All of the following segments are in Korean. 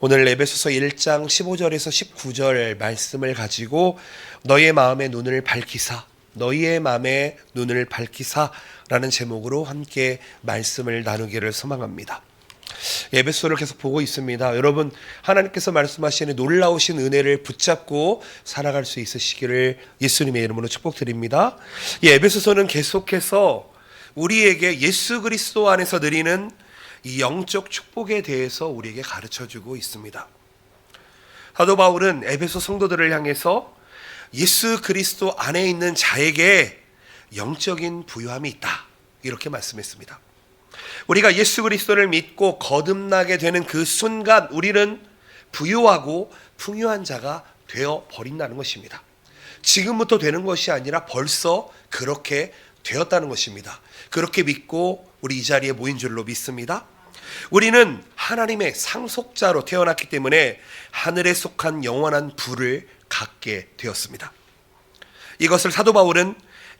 오늘 에베소서 1장 15절에서 19절 말씀을 가지고 너희의 마음의 눈을 밝히사, 너희의 마음의 눈을 밝히사 라는 제목으로 함께 말씀을 나누기를 소망합니다. 에베소를 계속 보고 있습니다. 여러분, 하나님께서 말씀하시는 놀라우신 은혜를 붙잡고 살아갈 수 있으시기를 예수님의 이름으로 축복드립니다. 이 에베소서는 계속해서 우리에게 예수 그리스도 안에서 누리는 이 영적 축복에 대해서 우리에게 가르쳐주고 있습니다. 사도 바울은 에베소 성도들을 향해서 예수 그리스도 안에 있는 자에게 영적인 부유함이 있다, 이렇게 말씀했습니다. 우리가 예수 그리스도를 믿고 거듭나게 되는 그 순간 우리는 부유하고 풍요한 자가 되어 버린다는 것입니다. 지금부터 되는 것이 아니라 벌써 그렇게 되었다는 것입니다. 그렇게 믿고 우리 이 자리에 모인 줄로 믿습니다. 우리는 하나님의 상속자로 태어났기 때문에 하늘에 속한 영원한 부를 갖게 되었습니다. 이것을 사도 바울은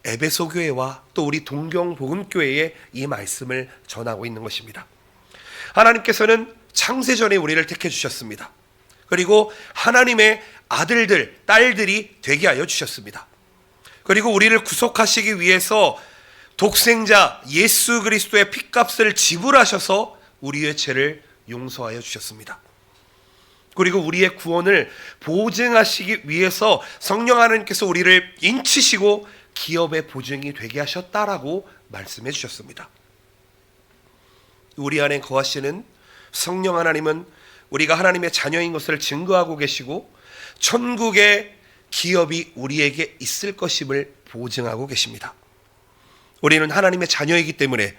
에베소 교회와 또 우리 동경복음교회에 이 말씀을 전하고 있는 것입니다. 하나님께서는 창세전에 우리를 택해 주셨습니다. 그리고 하나님의 아들들, 딸들이 되게 하여 주셨습니다. 그리고 우리를 구속하시기 위해서 독생자 예수 그리스도의 핏값을 지불하셔서 우리의 죄를 용서하여 주셨습니다. 그리고 우리의 구원을 보증하시기 위해서 성령 하나님께서 우리를 인치시고 기업의 보증이 되게 하셨다라고 말씀해 주셨습니다. 우리 안에 거하시는 성령 하나님은 우리가 하나님의 자녀인 것을 증거하고 계시고 천국의 기업이 우리에게 있을 것임을 보증하고 계십니다. 우리는 하나님의 자녀이기 때문에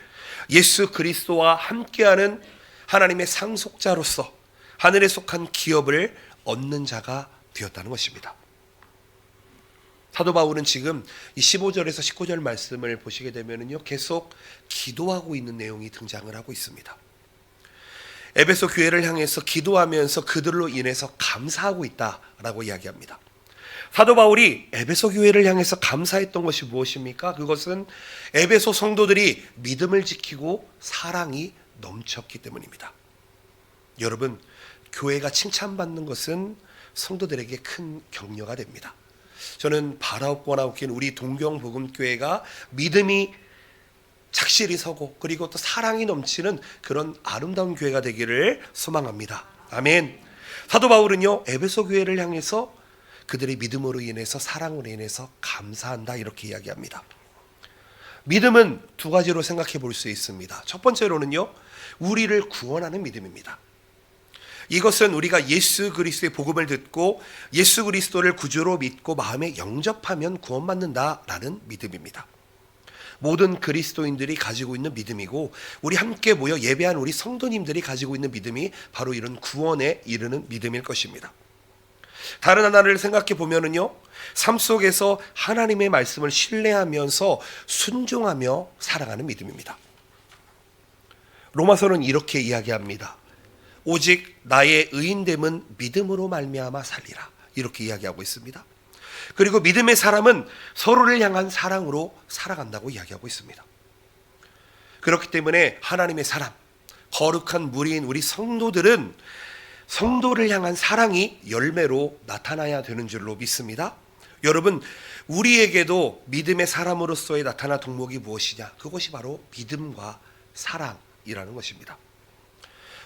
예수 그리스도와 함께하는 하나님의 상속자로서 하늘에 속한 기업을 얻는 자가 되었다는 것입니다. 사도 바울은 지금 이 15절에서 19절 말씀을 보시게 되면요, 계속 기도하고 있는 내용이 등장을 하고 있습니다. 에베소 교회를 향해서 기도하면서 그들로 인해서 감사하고 있다라고 이야기합니다. 사도 바울이 에베소 교회를 향해서 감사했던 것이 무엇입니까? 그것은 에베소 성도들이 믿음을 지키고 사랑이 넘쳤기 때문입니다. 여러분, 교회가 칭찬받는 것은 성도들에게 큰 격려가 됩니다. 저는 바라옵거나 웃긴 우리 동경복음교회가 믿음이 착실히 서고 그리고 또 사랑이 넘치는 그런 아름다운 교회가 되기를 소망합니다. 아멘. 사도 바울은요, 에베소 교회를 향해서 그들의 믿음으로 인해서 사랑으로 인해서 감사한다, 이렇게 이야기합니다. 믿음은 두 가지로 생각해 볼 수 있습니다. 첫 번째로는요, 우리를 구원하는 믿음입니다. 이것은 우리가 예수 그리스도의 복음을 듣고 예수 그리스도를 구주로 믿고 마음에 영접하면 구원받는다라는 믿음입니다. 모든 그리스도인들이 가지고 있는 믿음이고 우리 함께 모여 예배한 우리 성도님들이 가지고 있는 믿음이 바로 이런 구원에 이르는 믿음일 것입니다. 다른 하나를 생각해 보면은요, 삶 속에서 하나님의 말씀을 신뢰하면서 순종하며 살아가는 믿음입니다. 로마서는 이렇게 이야기합니다. 오직 나의 의인됨은 믿음으로 말미암아 살리라, 이렇게 이야기하고 있습니다. 그리고 믿음의 사람은 서로를 향한 사랑으로 살아간다고 이야기하고 있습니다. 그렇기 때문에 하나님의 사람, 거룩한 무리인 우리 성도들은 성도를 향한 사랑이 열매로 나타나야 되는 줄로 믿습니다. 여러분, 우리에게도 믿음의 사람으로서의 나타난 덕목이 무엇이냐? 그것이 바로 믿음과 사랑이라는 것입니다.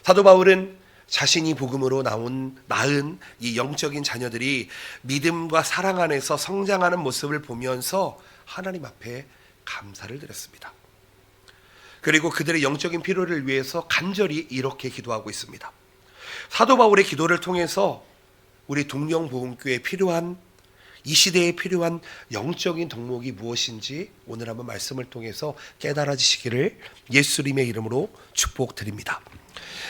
사도 바울은 자신이 복음으로 낳은 이 영적인 자녀들이 믿음과 사랑 안에서 성장하는 모습을 보면서 하나님 앞에 감사를 드렸습니다. 그리고 그들의 영적인 필요를 위해서 간절히 이렇게 기도하고 있습니다. 사도 바울의 기도를 통해서 우리 동경복음교회에 필요한, 이 시대에 필요한 영적인 덕목이 무엇인지 오늘 한번 말씀을 통해서 깨달아지시기를 예수님의 이름으로 축복드립니다.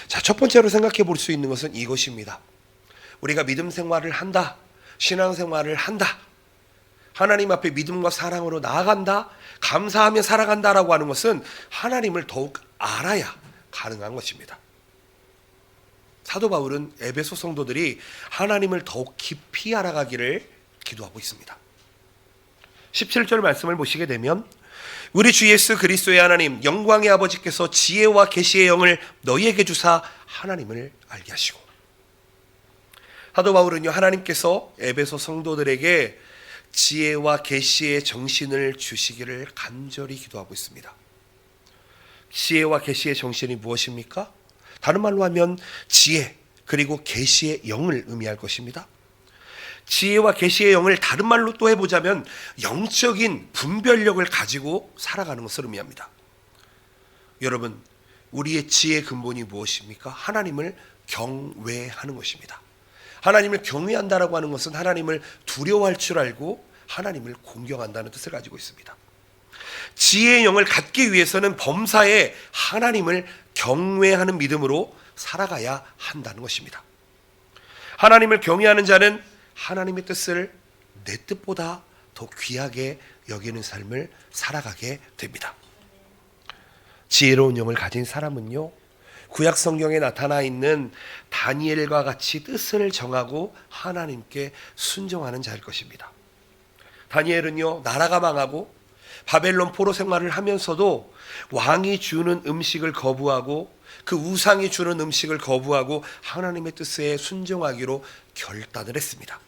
자, 첫 번째로 생각해 볼 수 있는 것은 이것입니다. 우리가 믿음 생활을 한다, 신앙 생활을 한다, 하나님 앞에 믿음과 사랑으로 나아간다, 감사하며 살아간다라고 하는 것은 하나님을 더욱 알아야 가능한 것입니다. 사도 바울은 에베소 성도들이 하나님을 더욱 깊이 알아가기를 기도하고 있습니다. 17절 말씀을 보시게 되면 우리 주 예수 그리스도의 하나님 영광의 아버지께서 지혜와 계시의 영을 너희에게 주사 하나님을 알게 하시고, 사도 바울은요, 하나님께서 에베소 성도들에게 지혜와 계시의 정신을 주시기를 간절히 기도하고 있습니다. 지혜와 계시의 정신이 무엇입니까? 다른 말로 하면 지혜 그리고 계시의 영을 의미할 것입니다. 지혜와 계시의 영을 다른 말로 또 해보자면 영적인 분별력을 가지고 살아가는 것을 의미합니다. 여러분, 우리의 지혜의 근본이 무엇입니까? 하나님을 경외하는 것입니다. 하나님을 경외한다라고 하는 것은 하나님을 두려워할 줄 알고 하나님을 공경한다는 뜻을 가지고 있습니다. 지혜의 영을 갖기 위해서는 범사에 하나님을 경외하는 믿음으로 살아가야 한다는 것입니다. 하나님을 경외하는 자는 하나님의 뜻을 내 뜻보다 더 귀하게 여기는 삶을 살아가게 됩니다. 지혜로운 영을 가진 사람은요, 구약 성경에 나타나 있는 다니엘과 같이 뜻을 정하고 하나님께 순종하는 자일 것입니다. 다니엘은요, 나라가 망하고 바벨론 포로 생활을 하면서도 왕이 주는 음식을 거부하고 그 우상이 주는 음식을 거부하고 하나님의 뜻에 순종하기로 결단을 했습니다.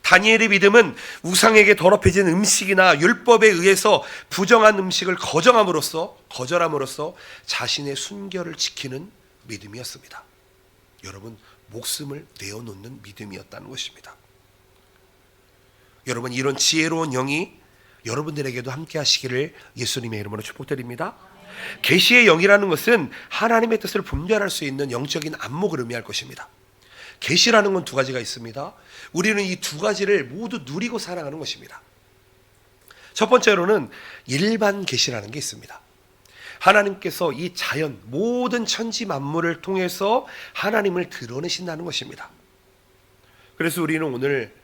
다니엘의 믿음은 우상에게 더럽혀진 음식이나 율법에 의해서 부정한 음식을 거절함으로써 자신의 순결을 지키는 믿음이었습니다. 여러분, 목숨을 내어놓는 믿음이었다는 것입니다. 여러분, 이런 지혜로운 영이 여러분들에게도 함께 하시기를 예수님의 이름으로 축복드립니다. 계시의 영이라는 것은 하나님의 뜻을 분별할 수 있는 영적인 안목을 의미할 것입니다. 계시라는 건 두 가지가 있습니다. 우리는 이 두 가지를 모두 누리고 살아가는 것입니다. 첫 번째로는 일반 계시라는 게 있습니다. 하나님께서 이 자연 모든 천지 만물을 통해서 하나님을 드러내신다는 것입니다. 그래서 우리는 오늘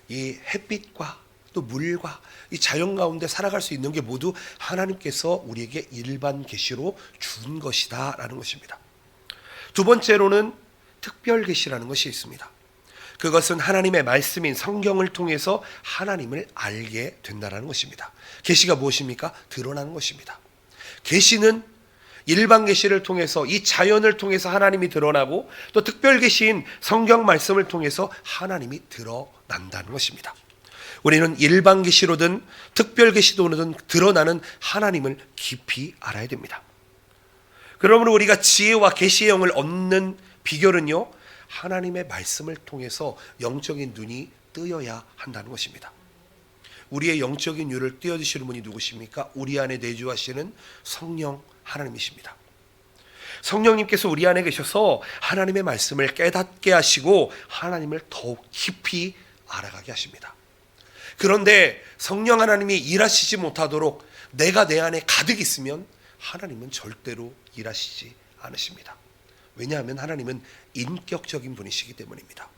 이 햇빛과 또 물과 이 자연 가운데 살아갈 수 있는 게 모두 하나님께서 우리에게 일반 계시로 준 것이다 라는 것입니다. 두 번째로는 특별 계시라는 것이 있습니다. 그것은 하나님의 말씀인 성경을 통해서 하나님을 알게 된다는 것입니다. 계시가 무엇입니까? 드러나는 것입니다. 계시는 일반 계시를 통해서 이 자연을 통해서 하나님이 드러나고 또 특별 계시인 성경 말씀을 통해서 하나님이 드러난다는 것입니다. 우리는 일반 계시로든 특별 계시로든 드러나는 하나님을 깊이 알아야 됩니다. 그러므로 우리가 지혜와 계시의 영을 얻는 비결은요, 하나님의 말씀을 통해서 영적인 눈이 뜨여야 한다는 것입니다. 우리의 영적인 눈을 띄워주시는 분이 누구십니까? 우리 안에 내주하시는 성령 하나님이십니다. 성령님께서 우리 안에 계셔서 하나님의 말씀을 깨닫게 하시고 하나님을 더욱 깊이 알아가게 하십니다. 그런데 성령 하나님이 일하시지 못하도록 내가 내 안에 가득 있으면 하나님은 절대로 일하시지 않으십니다. 왜냐하면 하나님은 인격적인 분이시기 때문입니다.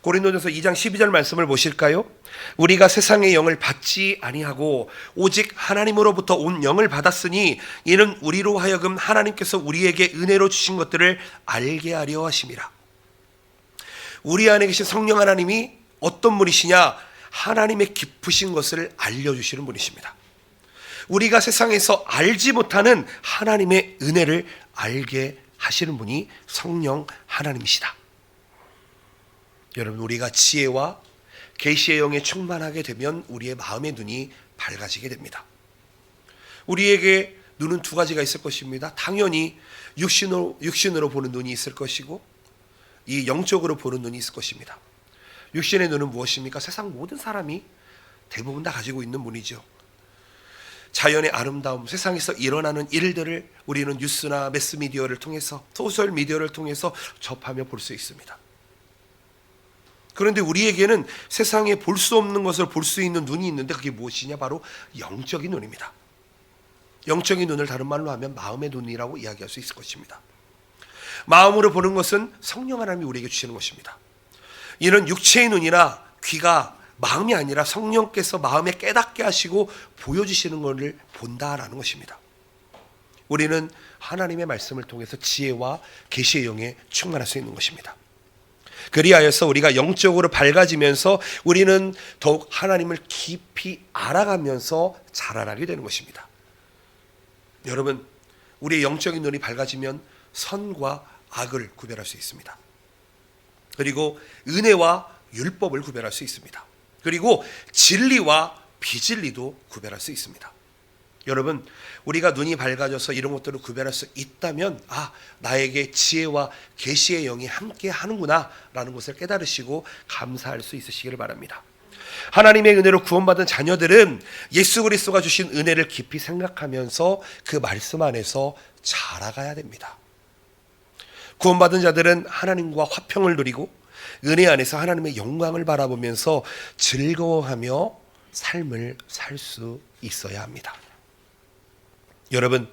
고린도전서 2장 12절 말씀을 보실까요? 우리가 세상의 영을 받지 아니하고 오직 하나님으로부터 온 영을 받았으니 이는 우리로 하여금 하나님께서 우리에게 은혜로 주신 것들을 알게 하려 하심이라. 우리 안에 계신 성령 하나님이 어떤 분이시냐? 하나님의 깊으신 것을 알려주시는 분이십니다. 우리가 세상에서 알지 못하는 하나님의 은혜를 알게 하시는 분이 성령 하나님이시다. 여러분, 우리가 지혜와 계시의 영에 충만하게 되면 우리의 마음의 눈이 밝아지게 됩니다. 우리에게 눈은 두 가지가 있을 것입니다. 당연히 육신으로 보는 눈이 있을 것이고 이 영적으로 보는 눈이 있을 것입니다. 육신의 눈은 무엇입니까? 세상 모든 사람이 대부분 다 가지고 있는 눈이죠. 자연의 아름다움, 세상에서 일어나는 일들을 우리는 뉴스나 매스미디어를 통해서, 소셜 미디어를 통해서 접하며 볼 수 있습니다. 그런데 우리에게는 세상에 볼 수 없는 것을 볼 수 있는 눈이 있는데 그게 무엇이냐? 바로 영적인 눈입니다. 영적인 눈을 다른 말로 하면 마음의 눈이라고 이야기할 수 있을 것입니다. 마음으로 보는 것은 성령 하나님이 우리에게 주시는 것입니다. 이는 육체의 눈이나 귀가 마음이 아니라 성령께서 마음에 깨닫게 하시고 보여주시는 것을 본다라는 것입니다. 우리는 하나님의 말씀을 통해서 지혜와 계시의 영에 충만할 수 있는 것입니다. 그리하여서 우리가 영적으로 밝아지면서 우리는 더욱 하나님을 깊이 알아가면서 자라나게 되는 것입니다. 여러분, 우리의 영적인 눈이 밝아지면 선과 악을 구별할 수 있습니다. 그리고 은혜와 율법을 구별할 수 있습니다. 그리고 진리와 비진리도 구별할 수 있습니다. 여러분, 우리가 눈이 밝아져서 이런 것들을 구별할 수 있다면 나에게 지혜와 계시의 영이 함께 하는구나 라는 것을 깨달으시고 감사할 수 있으시기를 바랍니다. 하나님의 은혜로 구원받은 자녀들은 예수 그리스도가 주신 은혜를 깊이 생각하면서 그 말씀 안에서 자라가야 됩니다. 구원받은 자들은 하나님과 화평을 누리고 은혜 안에서 하나님의 영광을 바라보면서 즐거워하며 삶을 살 수 있어야 합니다. 여러분,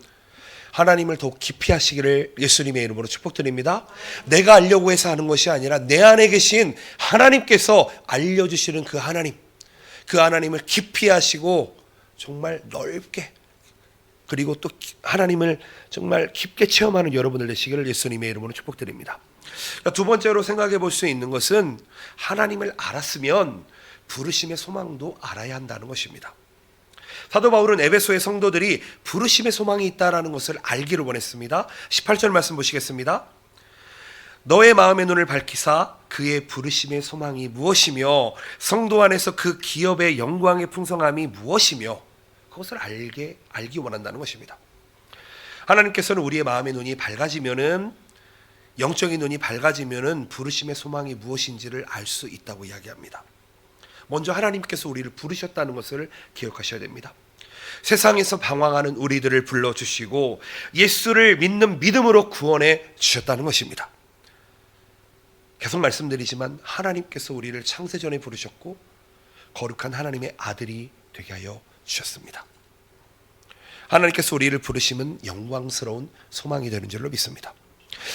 하나님을 더욱 깊이 하시기를 예수님의 이름으로 축복드립니다. 내가 알려고 해서 하는 것이 아니라 내 안에 계신 하나님께서 알려주시는 그 하나님을 깊이 하시고 정말 넓게, 그리고 또 하나님을 정말 깊게 체험하는 여러분들 되시기를 예수님의 이름으로 축복드립니다. 두 번째로 생각해 볼 수 있는 것은 하나님을 알았으면 부르심의 소망도 알아야 한다는 것입니다. 사도 바울은 에베소의 성도들이 부르심의 소망이 있다는 것을 알기를 원했습니다. 18절 말씀 보시겠습니다. 너의 마음의 눈을 밝히사 그의 부르심의 소망이 무엇이며 성도 안에서 그 기업의 영광의 풍성함이 무엇이며 그것을 알기 원한다는 것입니다. 하나님께서는 우리의 마음의 눈이 밝아지면은, 영적인 눈이 밝아지면은 부르심의 소망이 무엇인지를 알 수 있다고 이야기합니다. 먼저 하나님께서 우리를 부르셨다는 것을 기억하셔야 됩니다. 세상에서 방황하는 우리들을 불러주시고 예수를 믿는 믿음으로 구원해 주셨다는 것입니다. 계속 말씀드리지만 하나님께서 우리를 창세전에 부르셨고 거룩한 하나님의 아들이 되게 하여 주셨습니다. 하나님께서 우리를 부르심은 영광스러운 소망이 되는 줄로 믿습니다.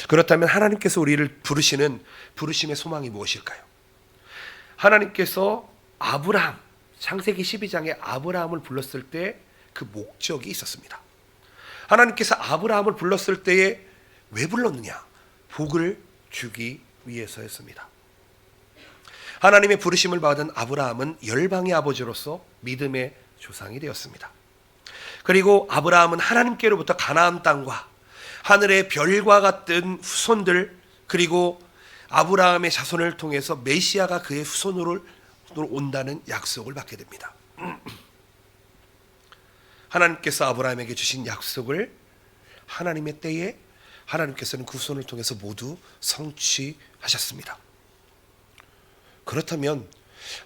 그렇다면 하나님께서 우리를 부르시는 부르심의 소망이 무엇일까요? 하나님께서 아브라함, 창세기 12장에 아브라함을 불렀을 때 그 목적이 있었습니다. 하나님께서 아브라함을 불렀을 때에 왜 불렀느냐? 복을 주기 위해서였습니다. 하나님의 부르심을 받은 아브라함은 열방의 아버지로서 믿음의 조상이 되었습니다. 그리고 아브라함은 하나님께로부터 가나안 땅과 하늘의 별과 같은 후손들, 그리고 아브라함의 자손을 통해서 메시아가 그의 후손으로 온다는 약속을 받게 됩니다. 하나님께서 아브라함에게 주신 약속을 하나님의 때에 하나님께서는 그 후손을 통해서 모두 성취하셨습니다. 그렇다면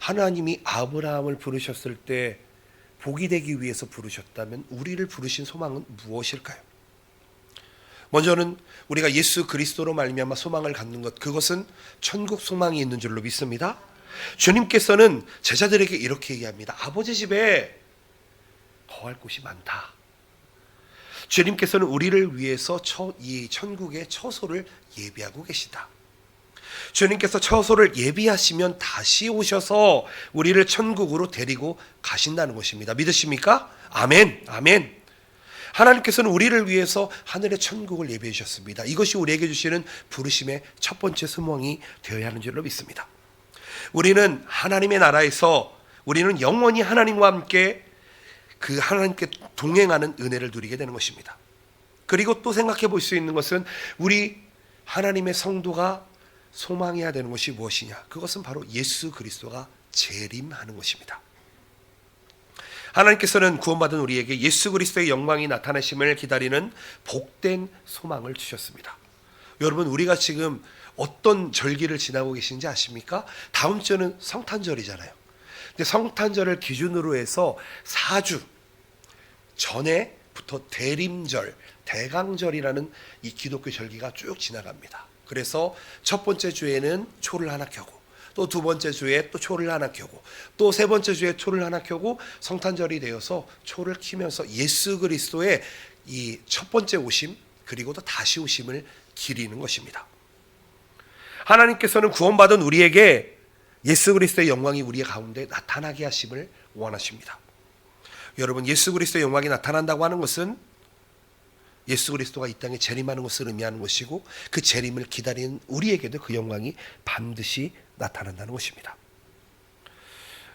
하나님이 아브라함을 부르셨을 때 복이 되기 위해서 부르셨다면 우리를 부르신 소망은 무엇일까요? 먼저는 우리가 예수 그리스도로 말미암아 소망을 갖는 것, 그것은 천국 소망이 있는 줄로 믿습니다. 주님께서는 제자들에게 이렇게 얘기합니다. 아버지 집에 거할 곳이 많다. 주님께서는 우리를 위해서 이 천국의 처소를 예비하고 계시다. 주님께서 처소를 예비하시면 다시 오셔서 우리를 천국으로 데리고 가신다는 것입니다. 믿으십니까? 아멘, 아멘. 하나님께서는 우리를 위해서 하늘의 천국을 예비해 주셨습니다. 이것이 우리에게 주시는 부르심의 첫 번째 소망이 되어야 하는 줄로 믿습니다. 우리는 하나님의 나라에서 우리는 영원히 하나님과 함께 그 하나님께 동행하는 은혜를 누리게 되는 것입니다. 그리고 또 생각해 볼 수 있는 것은 우리 하나님의 성도가 소망해야 되는 것이 무엇이냐? 그것은 바로 예수 그리스도가 재림하는 것입니다. 하나님께서는 구원받은 우리에게 예수 그리스도의 영광이 나타나심을 기다리는 복된 소망을 주셨습니다. 여러분, 우리가 지금 어떤 절기를 지나고 계신지 아십니까? 다음 주는 성탄절이잖아요. 근데 성탄절을 기준으로 해서 4주 전에부터 대림절, 대강절이라는 이 기독교 절기가 쭉 지나갑니다. 그래서 첫 번째 주에는 초를 하나 켜고, 또 두 번째 주에 또 초를 하나 켜고, 또 세 번째 주에 초를 하나 켜고, 성탄절이 되어서 초를 켜면서 예수 그리스도의 이 첫 번째 오심, 그리고 또 다시 오심을 기리는 것입니다. 하나님께서는 구원받은 우리에게 예수 그리스도의 영광이 우리 가운데 나타나게 하심을 원하십니다. 여러분, 예수 그리스도의 영광이 나타난다고 하는 것은 예수 그리스도가 이 땅에 재림하는 것을 의미하는 것이고, 그 재림을 기다리는 우리에게도 그 영광이 반드시 나타난다는 것입니다.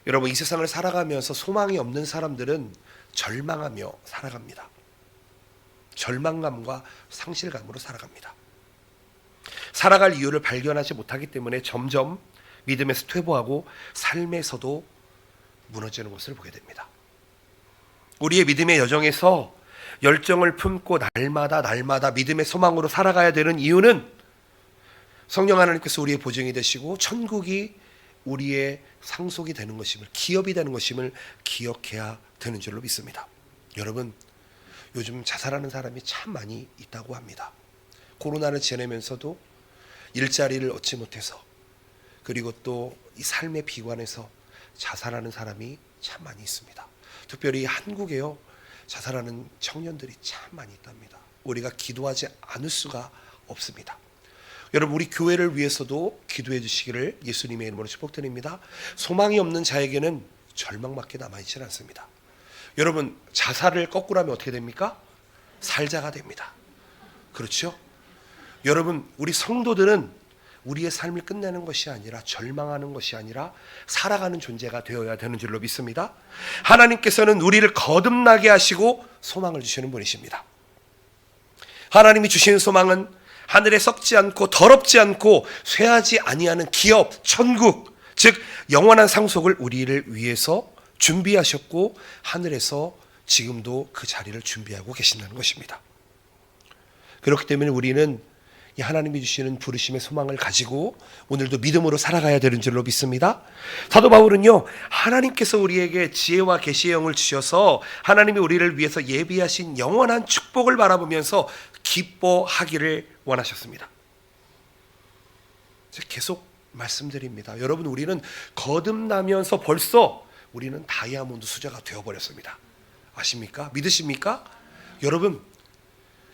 여러분, 이 세상을 살아가면서 소망이 없는 사람들은 절망하며 살아갑니다. 절망감과 상실감으로 살아갑니다. 살아갈 이유를 발견하지 못하기 때문에 점점 믿음에서 퇴보하고 삶에서도 무너지는 것을 보게 됩니다. 우리의 믿음의 여정에서 열정을 품고 날마다 믿음의 소망으로 살아가야 되는 이유는 성령 하나님께서 우리의 보증이 되시고 천국이 우리의 상속이 되는 것임을, 기업이 되는 것임을 기억해야 되는 줄로 믿습니다. 여러분, 요즘 자살하는 사람이 참 많이 있다고 합니다. 코로나를 지내면서도 일자리를 얻지 못해서, 그리고 또 이 삶의 비관에서 자살하는 사람이 참 많이 있습니다. 특별히 한국에요, 자살하는 청년들이 참 많이 있답니다. 우리가 기도하지 않을 수가 없습니다. 여러분, 우리 교회를 위해서도 기도해 주시기를 예수님의 이름으로 축복드립니다. 소망이 없는 자에게는 절망밖에 남아있지 않습니다. 여러분, 자살을 거꾸로 하면 어떻게 됩니까? 살자가 됩니다. 그렇죠? 여러분, 우리 성도들은 우리의 삶을 끝내는 것이 아니라, 절망하는 것이 아니라 살아가는 존재가 되어야 되는 줄로 믿습니다. 하나님께서는 우리를 거듭나게 하시고 소망을 주시는 분이십니다. 하나님이 주시는 소망은 하늘에 썩지 않고 더럽지 않고 쇠하지 아니하는 기업, 천국, 즉 영원한 상속을 우리를 위해서 준비하셨고 하늘에서 지금도 그 자리를 준비하고 계신다는 것입니다. 그렇기 때문에 우리는 이 하나님이 주시는 부르심의 소망을 가지고 오늘도 믿음으로 살아가야 되는 줄로 믿습니다. 사도 바울은요, 하나님께서 우리에게 지혜와 계시의 영을 주셔서 하나님이 우리를 위해서 예비하신 영원한 축복을 바라보면서 기뻐하기를 원하셨습니다. 계속 말씀드립니다. 여러분, 우리는 거듭나면서 벌써 우리는 다이아몬드 수저가 되어버렸습니다. 아십니까? 믿으십니까? 여러분,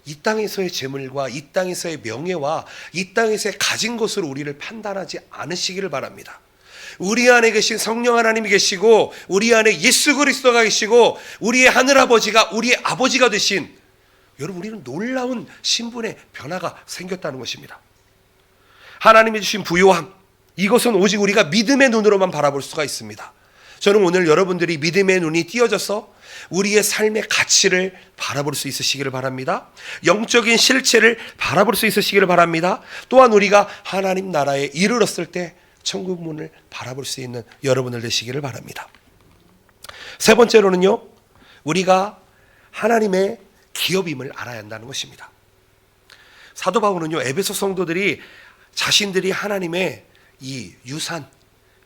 이 땅에서의 재물과 이 땅에서의 명예와 이 땅에서의 가진 것으로 우리를 판단하지 않으시기를 바랍니다. 우리 안에 계신 성령 하나님이 계시고 우리 안에 예수 그리스도가 계시고 우리의 하늘아버지가 우리의 아버지가 되신, 여러분, 우리는 놀라운 신분의 변화가 생겼다는 것입니다. 하나님이 주신 부요함, 이것은 오직 우리가 믿음의 눈으로만 바라볼 수가 있습니다. 저는 오늘 여러분들이 믿음의 눈이 띄어져서 우리의 삶의 가치를 바라볼 수 있으시기를 바랍니다. 영적인 실체를 바라볼 수 있으시기를 바랍니다. 또한 우리가 하나님 나라에 이르렀을 때 천국 문을 바라볼 수 있는 여러분들 되시기를 바랍니다. 세 번째로는요, 우리가 하나님의 기업임을 알아야 한다는 것입니다. 사도 바울은요, 에베소 성도들이 자신들이 하나님의 이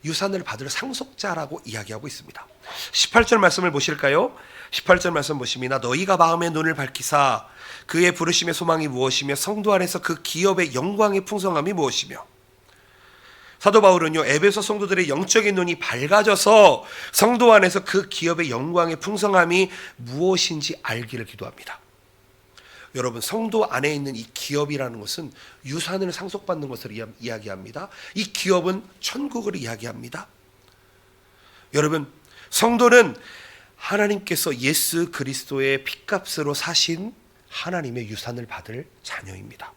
유산을 받을 상속자라고 이야기하고 있습니다. 18절 말씀을 보실까요? 18절 말씀 보십니다. 너희가 마음의 눈을 밝히사 그의 부르심의 소망이 무엇이며 성도 안에서 그 기업의 영광의 풍성함이 무엇이며. 사도 바울은요, 에베소 성도들의 영적인 눈이 밝아져서 성도 안에서 그 기업의 영광의 풍성함이 무엇인지 알기를 기도합니다. 여러분, 성도 안에 있는 이 기업이라는 것은 유산을 상속받는 것을 이야기합니다. 이 기업은 천국을 이야기합니다. 여러분, 성도는 하나님께서 예수 그리스도의 핏값으로 사신 하나님의 유산을 받을 자녀입니다.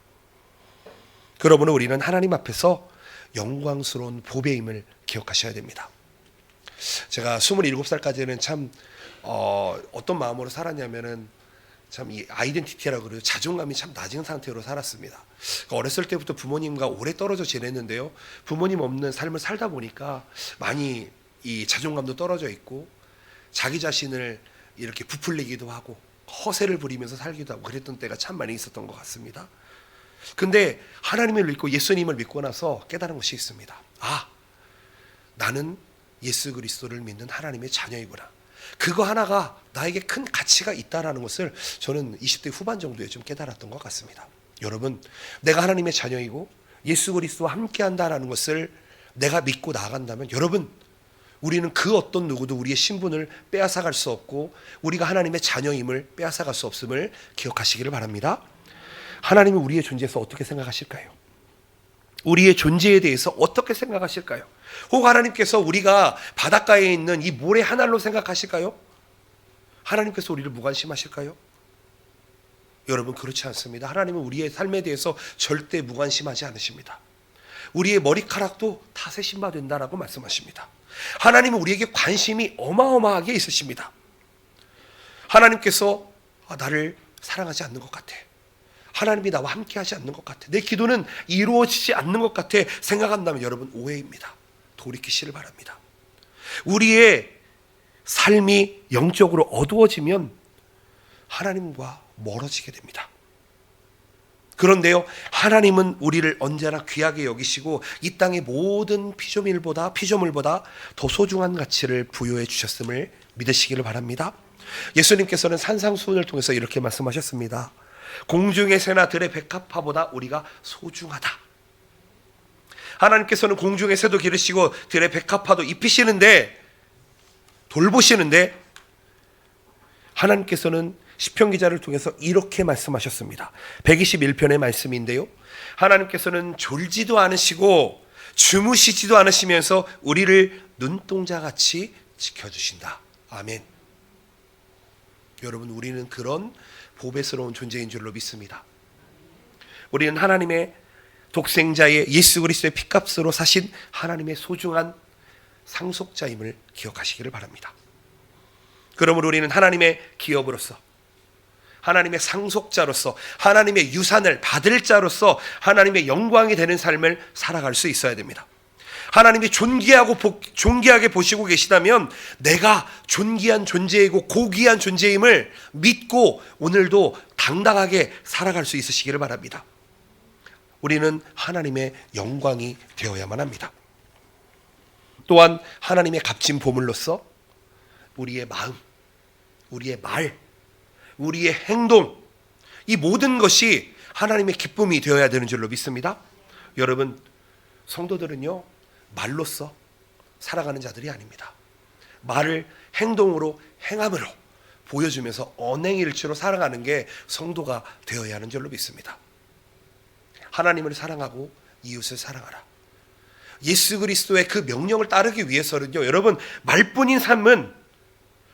그러므로 우리는 하나님 앞에서 영광스러운 보배임을 기억하셔야 됩니다. 제가 27살까지는 참 어떤 마음으로 살았냐면은 참 이 아이덴티티라고 그래요. 자존감이 참 낮은 상태로 살았습니다. 어렸을 때부터 부모님과 오래 떨어져 지냈는데요. 부모님 없는 삶을 살다 보니까 많이 이 자존감도 떨어져 있고 자기 자신을 이렇게 부풀리기도 하고 허세를 부리면서 살기도 하고 그랬던 때가 참 많이 있었던 것 같습니다. 근데 하나님을 믿고 예수님을 믿고 나서 깨달은 것이 있습니다. 아, 나는 예수 그리스도를 믿는 하나님의 자녀이구나. 그거 하나가 나에게 큰 가치가 있다는 것을 저는 20대 후반 정도에 좀 깨달았던 것 같습니다. 여러분, 내가 하나님의 자녀이고 예수 그리스도와 함께한다는 것을 내가 믿고 나아간다면, 여러분, 우리는 그 어떤 누구도 우리의 신분을 빼앗아갈 수 없고 우리가 하나님의 자녀임을 빼앗아갈 수 없음을 기억하시기를 바랍니다. 하나님은 우리의 존재에서 어떻게 생각하실까요? 우리의 존재에 대해서 어떻게 생각하실까요? 혹 하나님께서 우리가 바닷가에 있는 이 모래 하나로 생각하실까요? 하나님께서 우리를 무관심하실까요? 여러분, 그렇지 않습니다. 하나님은 우리의 삶에 대해서 절대 무관심하지 않으십니다. 우리의 머리카락도 다 세심바 된다라고 말씀하십니다. 하나님은 우리에게 관심이 어마어마하게 있으십니다. 하나님께서 나를 사랑하지 않는 것 같아. 하나님이 나와 함께 하지 않는 것 같아, 내 기도는 이루어지지 않는 것 같아 생각한다면 여러분 오해입니다. 돌이키시를 바랍니다. 우리의 삶이 영적으로 어두워지면 하나님과 멀어지게 됩니다. 그런데요, 하나님은 우리를 언제나 귀하게 여기시고 이 땅의 모든 피조물보다 더 소중한 가치를 부여해 주셨음을 믿으시기를 바랍니다. 예수님께서는 산상수훈을 통해서 이렇게 말씀하셨습니다. 공중의 새나 들의 백합화보다 우리가 소중하다. 하나님께서는 공중의 새도 기르시고 들의 백합화도 입히시는데, 돌보시는데, 하나님께서는 시편 기자를 통해서 이렇게 말씀하셨습니다. 121편의 말씀인데요, 하나님께서는 졸지도 않으시고 주무시지도 않으시면서 우리를 눈동자같이 지켜주신다. 아멘. 여러분, 우리는 그런 보배스러운 존재인 줄로 믿습니다. 우리는 하나님의 독생자의 예수 그리스도의 피값으로 사신 하나님의 소중한 상속자임을 기억하시기를 바랍니다. 그러므로 우리는 하나님의 기업으로서, 하나님의 상속자로서, 하나님의 유산을 받을 자로서 하나님의 영광이 되는 삶을 살아갈 수 있어야 됩니다. 하나님이 존귀하게 보시고 계시다면 내가 존귀한 존재이고 고귀한 존재임을 믿고 오늘도 당당하게 살아갈 수 있으시기를 바랍니다. 우리는 하나님의 영광이 되어야만 합니다. 또한 하나님의 값진 보물로서 우리의 마음, 우리의 말, 우리의 행동, 이 모든 것이 하나님의 기쁨이 되어야 되는 줄로 믿습니다. 여러분, 성도들은요, 말로써 살아가는 자들이 아닙니다. 말을 행동으로, 행함으로 보여주면서 언행일치로 살아가는 게 성도가 되어야 하는 줄로 믿습니다. 하나님을 사랑하고 이웃을 사랑하라. 예수 그리스도의 그 명령을 따르기 위해서는요, 여러분, 말뿐인 삶은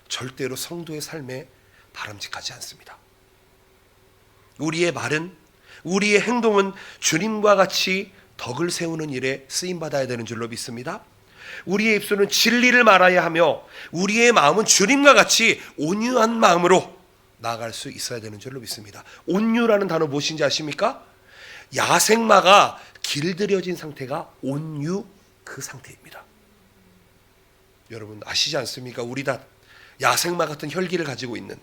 절대로 성도의 삶에 바람직하지 않습니다. 우리의 말은, 우리의 행동은 주님과 같이 덕을 세우는 일에 쓰임받아야 되는 줄로 믿습니다. 우리의 입술은 진리를 말해야 하며 우리의 마음은 주님과 같이 온유한 마음으로 나아갈 수 있어야 되는 줄로 믿습니다. 온유라는 단어 무엇인지 아십니까? 야생마가 길들여진 상태가 온유, 그 상태입니다. 여러분 아시지 않습니까? 우리 다 야생마 같은 혈기를 가지고 있는,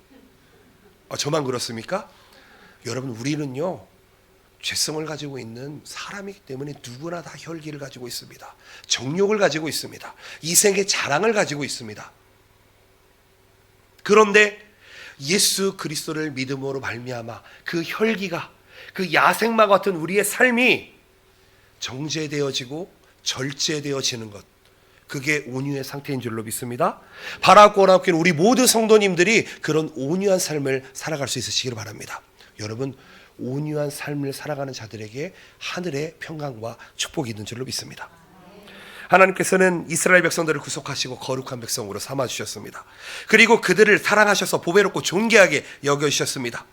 저만 그렇습니까? 여러분, 우리는요 죄성을 가지고 있는 사람이기 때문에 누구나 다 혈기를 가지고 있습니다. 정욕을 가지고 있습니다. 이생의 자랑을 가지고 있습니다. 그런데 예수 그리스도를 믿음으로 말미암아 그 혈기가, 그 야생마 같은 우리의 삶이 정제되어지고 절제되어지는 것, 그게 온유의 상태인 줄로 믿습니다. 바라고 원하는 우리 모든 성도님들이 그런 온유한 삶을 살아갈 수 있으시기를 바랍니다. 여러분, 온유한 삶을 살아가는 자들에게 하늘의 평강과 축복이 있는 줄로 믿습니다. 하나님께서는 이스라엘 백성들을 구속하시고 거룩한 백성으로 삼아주셨습니다. 그리고 그들을 사랑하셔서 보배롭고 존귀하게 여겨주셨습니다.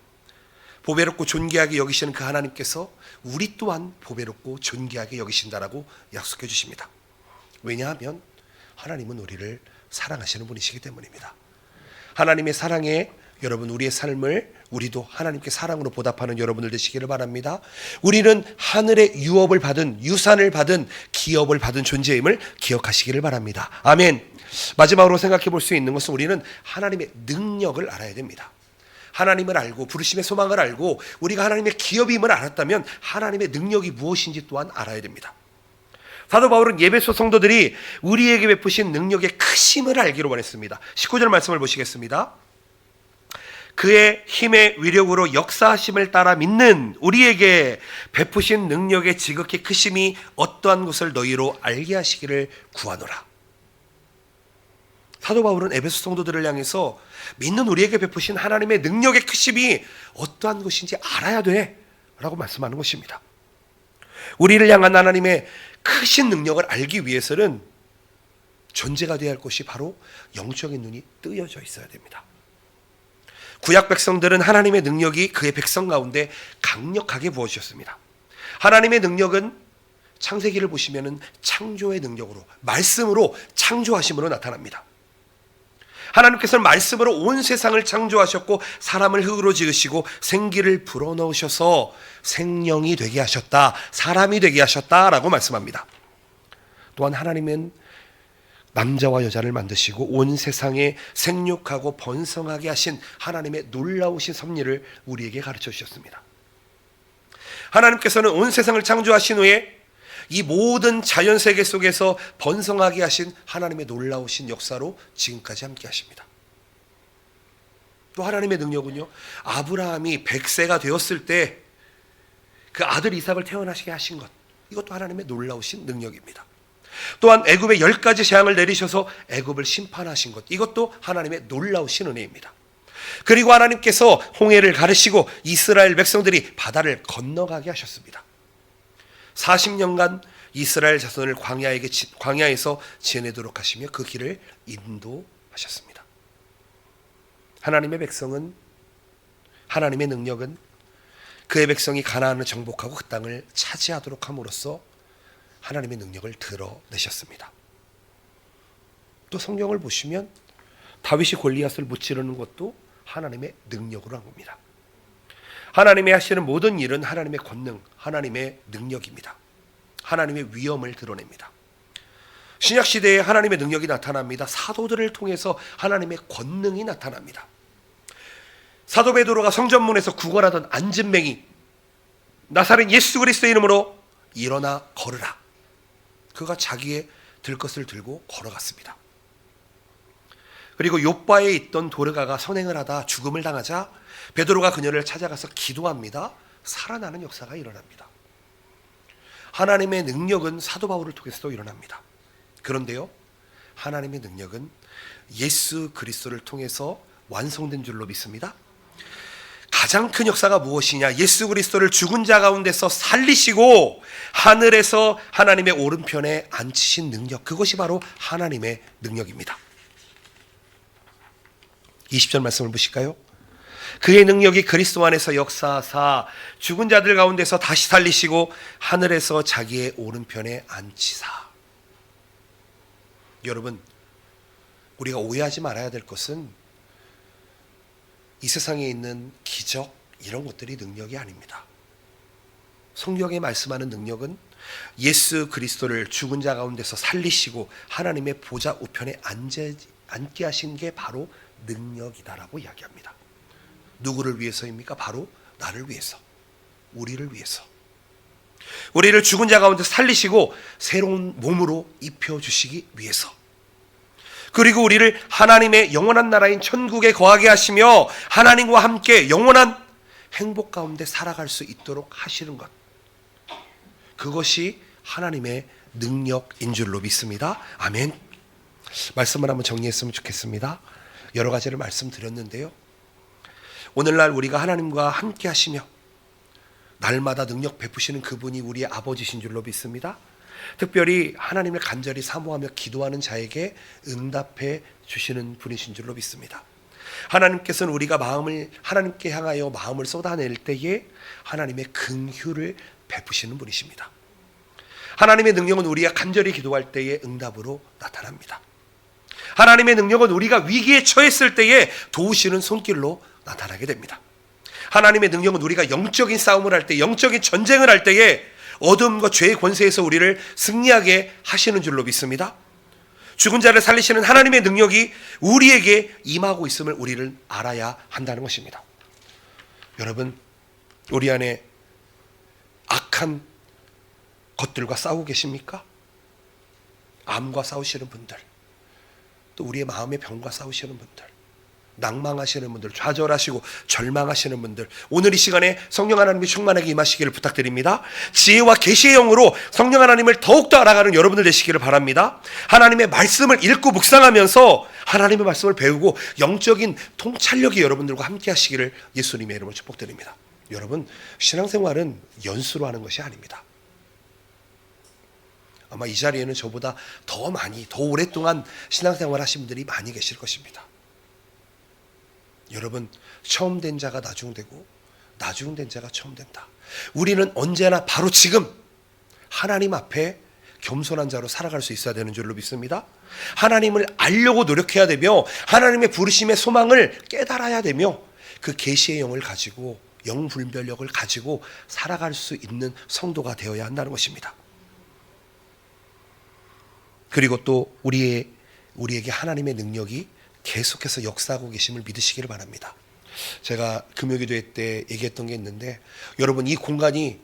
보배롭고 존귀하게 여기시는 그 하나님께서 우리 또한 보배롭고 존귀하게 여기신다라고 약속해 주십니다. 왜냐하면 하나님은 우리를 사랑하시는 분이시기 때문입니다. 하나님의 사랑에 여러분, 우리의 삶을 우리도 하나님께 사랑으로 보답하는 여러분들 되시기를 바랍니다. 우리는 하늘의 유업을 받은, 유산을 받은, 기업을 받은 존재임을 기억하시기를 바랍니다. 아멘. 마지막으로 생각해 볼 수 있는 것은 우리는 하나님의 능력을 알아야 됩니다. 하나님을 알고 부르심의 소망을 알고 우리가 하나님의 기업임을 알았다면 하나님의 능력이 무엇인지 또한 알아야 됩니다. 사도 바울은 에베소 성도들이 우리에게 베푸신 능력의 크심을 알기로 원했습니다. 19절 말씀을 보시겠습니다. 그의 힘의 위력으로 역사하심을 따라 믿는 우리에게 베푸신 능력의 지극히 크심이 어떠한 것을 너희로 알게 하시기를 구하노라. 사도 바울은 에베소 성도들을 향해서 믿는 우리에게 베푸신 하나님의 능력의 크심이 어떠한 것인지 알아야 돼 라고 말씀하는 것입니다. 우리를 향한 하나님의 크신 능력을 알기 위해서는 존재가 되어야 할 것이 바로 영적인 눈이 뜨여져 있어야 됩니다. 구약 백성들은 하나님의 능력이 그의 백성 가운데 강력하게 부어주셨습니다. 하나님의 능력은 창세기를 보시면은 창조의 능력으로, 말씀으로 창조하심으로 나타납니다. 하나님께서는 말씀으로 온 세상을 창조하셨고 사람을 흙으로 지으시고 생기를 불어넣으셔서 생명이 되게 하셨다, 사람이 되게 하셨다라고 말씀합니다. 또한 하나님은 남자와 여자를 만드시고 온 세상에 생육하고 번성하게 하신 하나님의 놀라우신 섭리를 우리에게 가르쳐 주셨습니다. 하나님께서는 온 세상을 창조하신 후에 이 모든 자연세계 속에서 번성하게 하신 하나님의 놀라우신 역사로 지금까지 함께 하십니다. 또 하나님의 능력은요, 아브라함이 100세가 되었을 때 그 아들 이삭을 태어나시게 하신 것, 이것도 하나님의 놀라우신 능력입니다. 또한 애굽에 10가지 재앙을 내리셔서 애굽을 심판하신 것, 이것도 하나님의 놀라우신 은혜입니다. 그리고 하나님께서 홍해를 가르시고 이스라엘 백성들이 바다를 건너가게 하셨습니다. 40년간 이스라엘 자손을 광야에서 지내도록 하시며 그 길을 인도하셨습니다. 하나님의 백성은, 하나님의 능력은 그의 백성이 가나안을 정복하고 그 땅을 차지하도록 함으로써 하나님의 능력을 드러내셨습니다. 또 성경을 보시면 다윗이 골리앗을 무찌르는 것도 하나님의 능력으로 한 겁니다. 하나님이 하시는 모든 일은 하나님의 권능, 하나님의 능력입니다. 하나님의 위엄을 드러냅니다. 신약시대에 하나님의 능력이 나타납니다. 사도들을 통해서 하나님의 권능이 나타납니다. 사도 베드로가 성전문에서 구걸하던 안진뱅이, 나사렛 예수 그리스도의 이름으로 일어나 걸으라, 그가 자기의 들 것을 들고 걸어갔습니다. 그리고 욥바에 있던 도르가가 선행을 하다 죽음을 당하자 베드로가 그녀를 찾아가서 기도합니다. 살아나는 역사가 일어납니다. 하나님의 능력은 사도 바울을 통해서도 일어납니다. 그런데요, 하나님의 능력은 예수 그리스도를 통해서 완성된 줄로 믿습니다. 가장 큰 역사가 무엇이냐? 예수 그리스도를 죽은 자 가운데서 살리시고 하늘에서 하나님의 오른편에 앉히신 능력, 그것이 바로 하나님의 능력입니다. 20절 말씀을 보실까요? 그의 능력이 그리스도 안에서 역사하사 죽은 자들 가운데서 다시 살리시고 하늘에서 자기의 오른편에 앉히사. 여러분, 우리가 오해하지 말아야 될 것은 이 세상에 있는 기적, 이런 것들이 능력이 아닙니다. 성경에 말씀하는 능력은 예수 그리스도를 죽은 자 가운데서 살리시고 하나님의 보좌 우편에 앉게 하신 게 바로 능력이다라고 이야기합니다. 누구를 위해서입니까? 바로 나를 위해서, 우리를 위해서. 우리를 죽은 자 가운데 살리시고 새로운 몸으로 입혀주시기 위해서, 그리고 우리를 하나님의 영원한 나라인 천국에 거하게 하시며 하나님과 함께 영원한 행복 가운데 살아갈 수 있도록 하시는 것, 그것이 하나님의 능력인 줄로 믿습니다. 아멘. 말씀을 한번 정리했으면 좋겠습니다. 여러 가지를 말씀드렸는데요, 오늘날 우리가 하나님과 함께 하시며 날마다 능력 베푸시는 그분이 우리의 아버지신 줄로 믿습니다. 특별히 하나님을 간절히 사모하며 기도하는 자에게 응답해 주시는 분이신 줄로 믿습니다. 하나님께서는 우리가 마음을 하나님께 향하여 마음을 쏟아낼 때에 하나님의 긍휼을 베푸시는 분이십니다. 하나님의 능력은 우리가 간절히 기도할 때에 응답으로 나타납니다. 하나님의 능력은 우리가 위기에 처했을 때에 도우시는 손길로 나타나게 됩니다. 하나님의 능력은 우리가 영적인 싸움을 할 때, 영적인 전쟁을 할 때에 어둠과 죄의 권세에서 우리를 승리하게 하시는 줄로 믿습니다. 죽은 자를 살리시는 하나님의 능력이 우리에게 임하고 있음을 우리를 알아야 한다는 것입니다. 여러분, 우리 안에 악한 것들과 싸우고 계십니까? 암과 싸우시는 분들, 또 우리의 마음의 병과 싸우시는 분들, 낭망하시는 분들, 좌절하시고 절망하시는 분들, 오늘 이 시간에 성령 하나님이 충만하게 임하시기를 부탁드립니다. 지혜와 계시의 영으로 성령 하나님을 더욱더 알아가는 여러분들 되시기를 바랍니다. 하나님의 말씀을 읽고 묵상하면서 하나님의 말씀을 배우고 영적인 통찰력이 여러분들과 함께 하시기를 예수님의 이름으로 축복드립니다. 여러분, 신앙생활은 연수로 하는 것이 아닙니다. 아마 이 자리에는 저보다 더 많이, 더 오랫동안 신앙생활 하신 분들이 많이 계실 것입니다. 여러분, 처음 된 자가 나중되고 나중된 자가 처음 된다. 우리는 언제나 바로 지금 하나님 앞에 겸손한 자로 살아갈 수 있어야 되는 줄로 믿습니다. 하나님을 알려고 노력해야 되며 하나님의 부르심의 소망을 깨달아야 되며 그 계시의 영을 가지고 영분별력을 가지고 살아갈 수 있는 성도가 되어야 한다는 것입니다. 그리고 또 우리에게 하나님의 능력이 계속해서 역사하고 계심을 믿으시기를 바랍니다. 제가 금요기도회 때 얘기했던 게 있는데, 여러분 이 공간이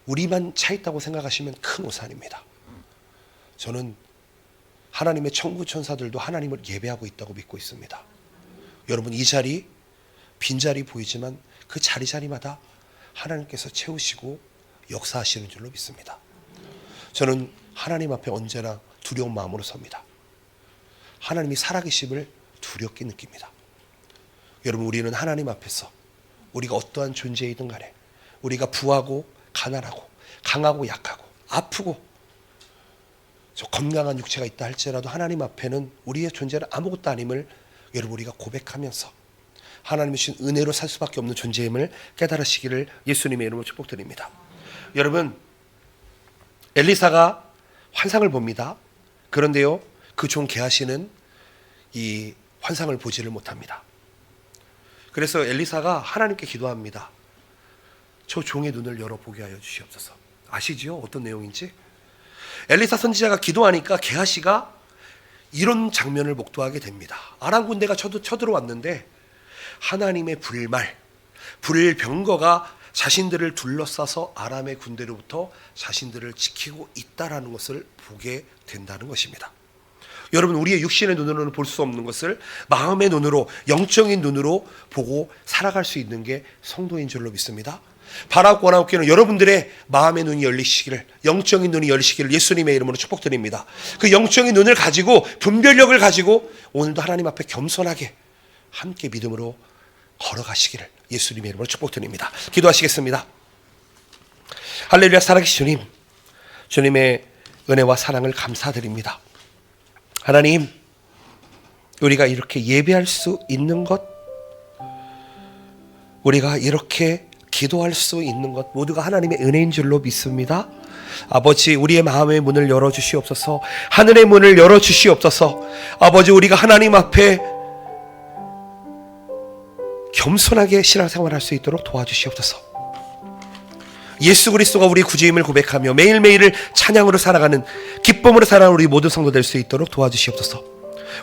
우리만 차 있다고 생각하시면 큰 오산입니다. 저는 하나님의 천국 천사들도 하나님을 예배하고 있다고 믿고 있습니다. 여러분 이 자리, 빈자리 보이지만 그 자리마다 하나님께서 채우시고 역사하시는 줄로 믿습니다. 저는 하나님 앞에 언제나 두려운 마음으로 섭니다. 하나님이 살아계심을 두렵게 느낍니다. 여러분 우리는 하나님 앞에서 우리가 어떠한 존재이든 간에 우리가 부하고 가난하고 강하고 약하고 아프고 저 건강한 육체가 있다 할지라도 하나님 앞에는 우리의 존재는 아무것도 아님을 여러분 우리가 고백하면서 하나님이 주신 은혜로 살 수밖에 없는 존재임을 깨달으시기를 예수님의 이름으로 축복드립니다. 여러분 엘리사가 환상을 봅니다. 그런데요 그 종 게하시는 이 환상을 보지를 못합니다. 그래서 엘리사가 하나님께 기도합니다. 저 종의 눈을 열어보게 하여 주시옵소서. 아시지요? 어떤 내용인지? 엘리사 선지자가 기도하니까 게하시가 이런 장면을 목도하게 됩니다. 아람 군대가 쳐들어왔는데 하나님의 불병거가 자신들을 둘러싸서 아람의 군대로부터 자신들을 지키고 있다라는 것을 보게 된다는 것입니다. 여러분 우리의 육신의 눈으로는 볼 수 없는 것을 마음의 눈으로, 영적인 눈으로 보고 살아갈 수 있는 게 성도인 줄로 믿습니다. 바라고 원하옵기는 여러분들의 마음의 눈이 열리시기를, 영적인 눈이 열리시기를 예수님의 이름으로 축복드립니다. 그 영적인 눈을 가지고 분별력을 가지고 오늘도 하나님 앞에 겸손하게 함께 믿음으로 걸어가시기를 예수님의 이름으로 축복드립니다. 기도하시겠습니다. 할렐루야. 살아계신 주님, 주님의 은혜와 사랑을 감사드립니다. 하나님, 우리가 이렇게 예배할 수 있는 것, 우리가 이렇게 기도할 수 있는 것 모두가 하나님의 은혜인 줄로 믿습니다. 아버지, 우리의 마음의 문을 열어주시옵소서. 하늘의 문을 열어주시옵소서. 아버지, 우리가 하나님 앞에 겸손하게 신앙생활할 수 있도록 도와주시옵소서. 예수 그리스도가 우리 구주임을 고백하며 매일매일을 찬양으로 살아가는, 기쁨으로 살아가는 우리 모든 성도 될 수 있도록 도와주시옵소서.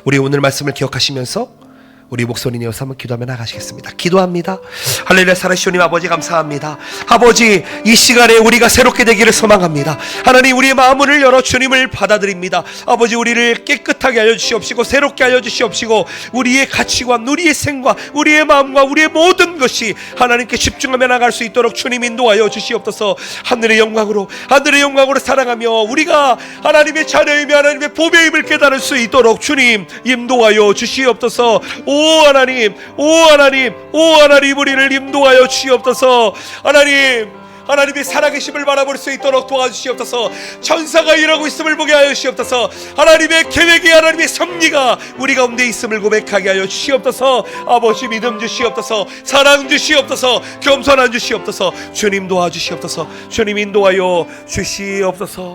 우리 오늘 말씀을 기억하시면서 우리 목소리 내어서 한번 기도하며 나가시겠습니다. 기도합니다. 할렐루야. 살아계신 주님 아버지 감사합니다. 아버지, 이 시간에 우리가 새롭게 되기를 소망합니다. 하나님, 우리의 마음을 열어 주님을 받아들입니다. 아버지, 우리를 깨끗하게 알려주시옵시고 새롭게 알려주시옵시고 우리의 가치관, 우리의 생각, 우리의 마음과 우리의 모든 것이 하나님께 집중하며 나갈 수 있도록 주님 인도하여 주시옵소서. 하늘의 영광으로 살아가며 우리가 하나님의 자녀이며 하나님의 보배임을 깨달을 수 있도록 주님 인도하여 주시옵소서. 오 하나님, 우리를 인도하여 주시옵소서. 하나님의 살아계심을 바라볼 수 있도록 도와주시옵소서. 천사가 일하고 있음을 보게 하여 주시옵소서. 하나님의 계획이, 하나님의 섭리가 우리 가운데 있음을 고백하게 하여 주시옵소서. 아버지, 믿음 주시옵소서. 사랑 주시옵소서. 겸손한 주시옵소서. 주님 도와주시옵소서. 주님 인도하여 주시옵소서.